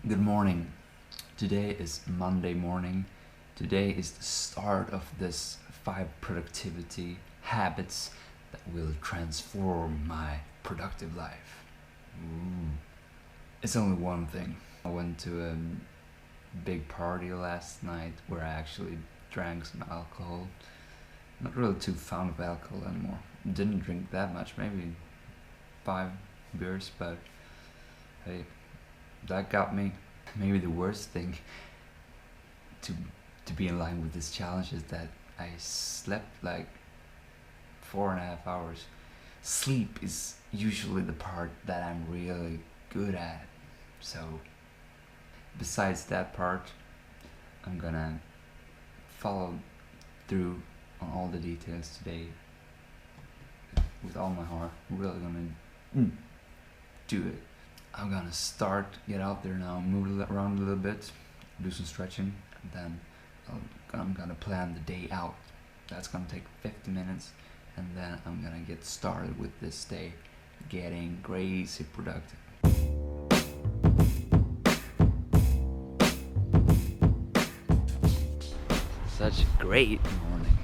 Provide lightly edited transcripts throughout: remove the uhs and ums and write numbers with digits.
Good morning. Today is Monday morning. Today is the start of this 5 productivity habits that will transform my productive life. It's only one thing. I went to a big party last night where I actually drank some alcohol. Not really too fond of alcohol anymore. Didn't drink that much, maybe 5 beers, but hey, that got me. Maybe the worst thing to be in line with this challenge is that I slept like 4.5 hours. Sleep is usually the part that I'm really good at. So besides that part, I'm gonna follow through on all the details today with all my heart. I'm really gonna do it. I'm gonna get out there now, move around a little bit, do some stretching, and then I'm gonna plan the day out. That's gonna take 50 minutes, and then I'm gonna get started with this day, getting crazy productive. Such a great morning.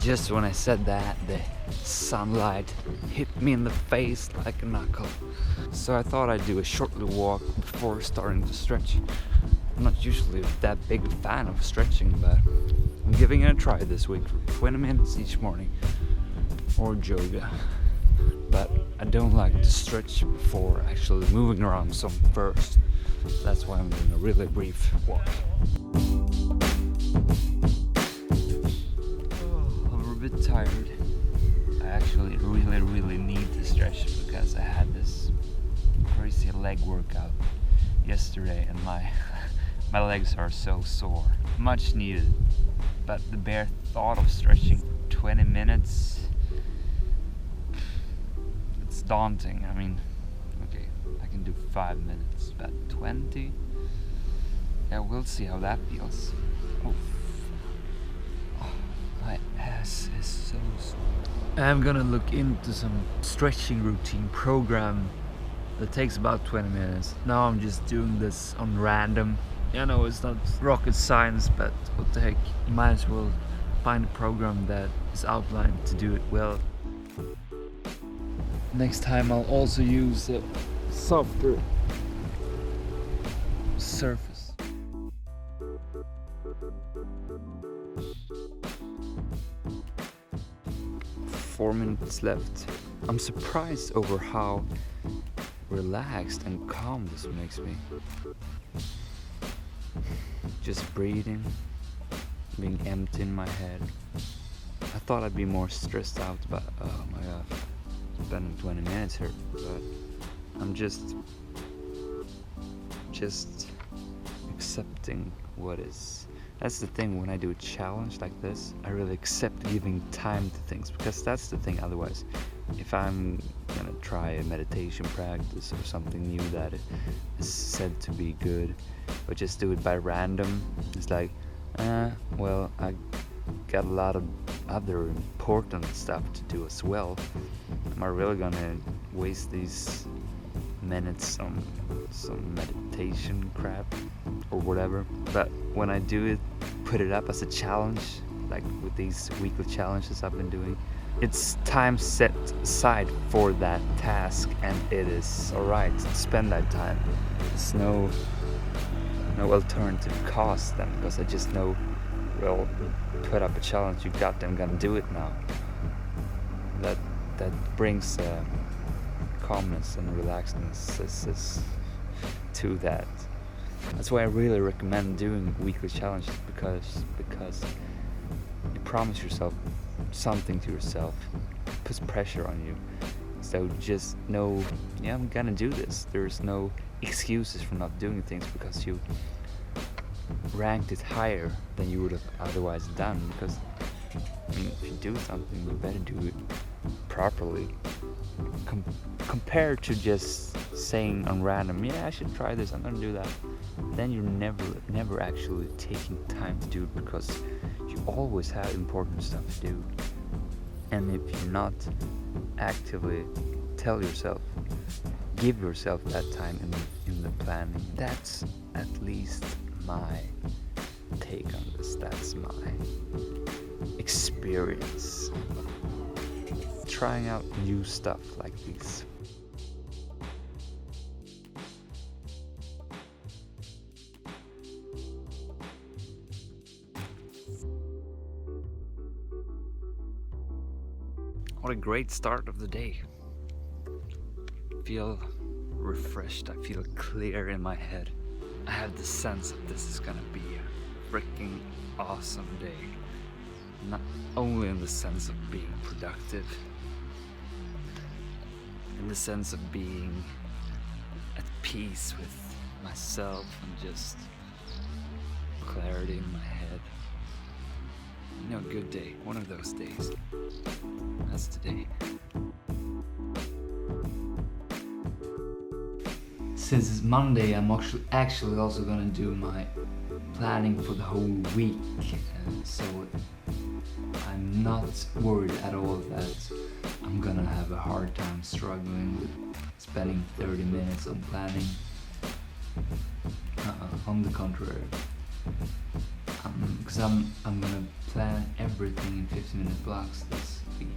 Just when I said that, the sunlight hit me in the face like a knuckle. So I thought I'd do a short little walk before starting to stretch. I'm not usually that big a fan of stretching, but I'm giving it a try this week for 20 minutes each morning, or yoga. But I don't like to stretch before actually moving around some first. That's why I'm doing a really brief walk. Bit tired. I actually really need to stretch because I had this crazy leg workout yesterday and my legs are so sore. Much needed, but the bare thought of stretching for 20 minutes, it's daunting. I mean, okay, I can do 5 minutes, but 20? Yeah, we'll see how that feels. Oof. My ass is so sore. I'm gonna look into some stretching routine program that takes about 20 minutes. Now I'm just doing this on random. I know it's not rocket science, but what the heck, you might as well find a program that is outlined to do it well. Next time I'll also use a softer surface. 4 minutes left. I'm surprised over how relaxed and calm this makes me. Just breathing, being empty in my head. I thought I'd be more stressed out, but oh my god, spending 20 minutes here. But I'm just accepting what is. That's the thing, when I do a challenge like this, I really accept giving time to things, because that's the thing. Otherwise, if I'm gonna try a meditation practice or something new that is said to be good, but just do it by random, it's like, well, I got a lot of other important stuff to do as well. Am I really gonna waste these minutes on some meditation crap or whatever? But when I do it, put it up as a challenge, like with these weekly challenges I've been doing, it's time set aside for that task, and it is alright to spend that time. There's no alternative cost then, because I just know, well, put up a challenge, you got them, gonna do it now. That brings calmness and relaxedness to that. That's why I really recommend doing weekly challenges, because you promise yourself something to yourself, it puts pressure on you. So just know, yeah, I'm gonna do this. There's no excuses for not doing things because you ranked it higher than you would have otherwise done. Because I mean, if you do something, you better do it properly. Compared to just saying on random, yeah, I should try this, I'm gonna do that, then you're never actually taking time to do it, because you always have important stuff to do. And if you're not actively tell yourself, give yourself that time in the planning. That's at least my take on this. That's my experience trying out new stuff like these. What a great start of the day. Feel refreshed, I feel clear in my head. I have the sense that this is gonna be a freaking awesome day. Not only in the sense of being productive, in the sense of being at peace with myself and just clarity in my head. You know, good day, one of those days. That's today. Since it's Monday, I'm actually also gonna do my planning for the whole week, so I'm not worried at all that I'm gonna have a hard time struggling with spending 30 minutes on planning. On the contrary, because I'm gonna plan everything in 15-minute blocks this week.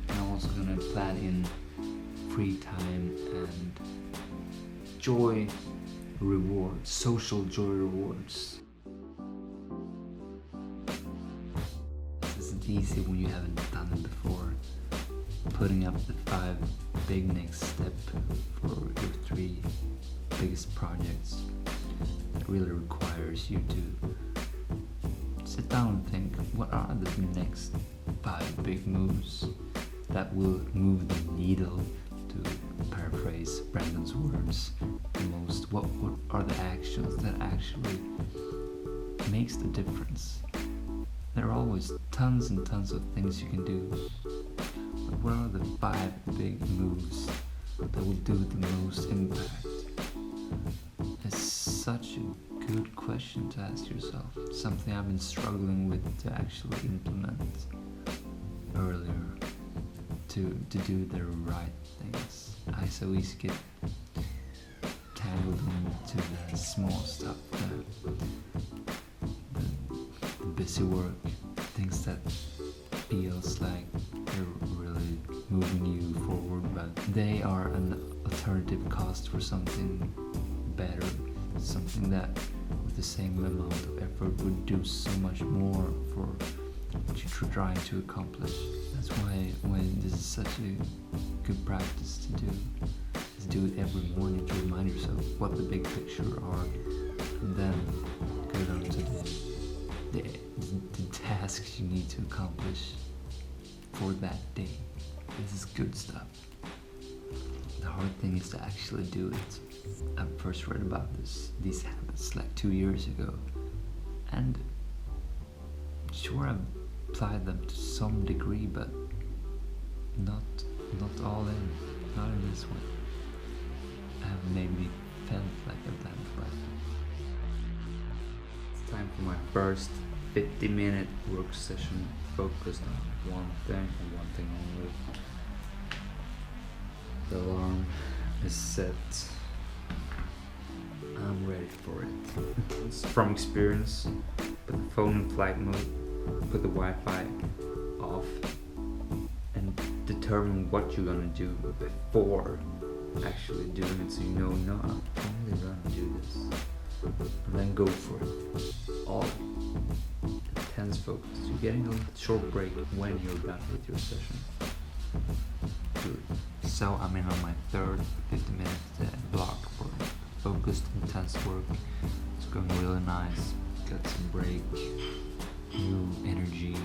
And I'm also gonna plan in free time and joy rewards, social joy rewards. This isn't easy when you haven't done it before. Putting up the 5 big next step for your 3 biggest projects. It really requires you to sit down and think, what are the next 5 big moves that will move the needle, to paraphrase Brendon's words, the most. What are the actions that actually makes the difference? There are always tons and tons of things you can do, but what are the 5 big moves that will do the most impact? It's such a good question to ask yourself. Something I've been struggling with to actually implement earlier, to do the right things. I so easily get tangled into the small stuff, the busy work, things that feels like they're really moving you forward, but they are an alternative cost for something better, something that with the same amount of effort would do so much more for what you're trying to accomplish. That's why this is such a good practice to do, is do it every morning to remind yourself what the big picture are, and then go down to the tasks you need to accomplish for that day. This is good stuff. The hard thing is to actually do it. I first read about these habits like 2 years ago, and sure, I've applied them to some degree, but not all in, not in this way. I have maybe felt like I've done it, but it's time for my first 50-minute work session focused on one thing and one thing only. The alarm is set. I'm ready for it. From experience, put the phone in flight mode, put the Wi-Fi off, and determine what you're gonna do before actually doing it, so you know, no, I'm only gonna do this, and then go for it. All intense focus. You're getting a short break when you're done with your session. Good. So I'm in on my third 50-minute block for focused, intense work. It's going really nice. Got some break, new energy.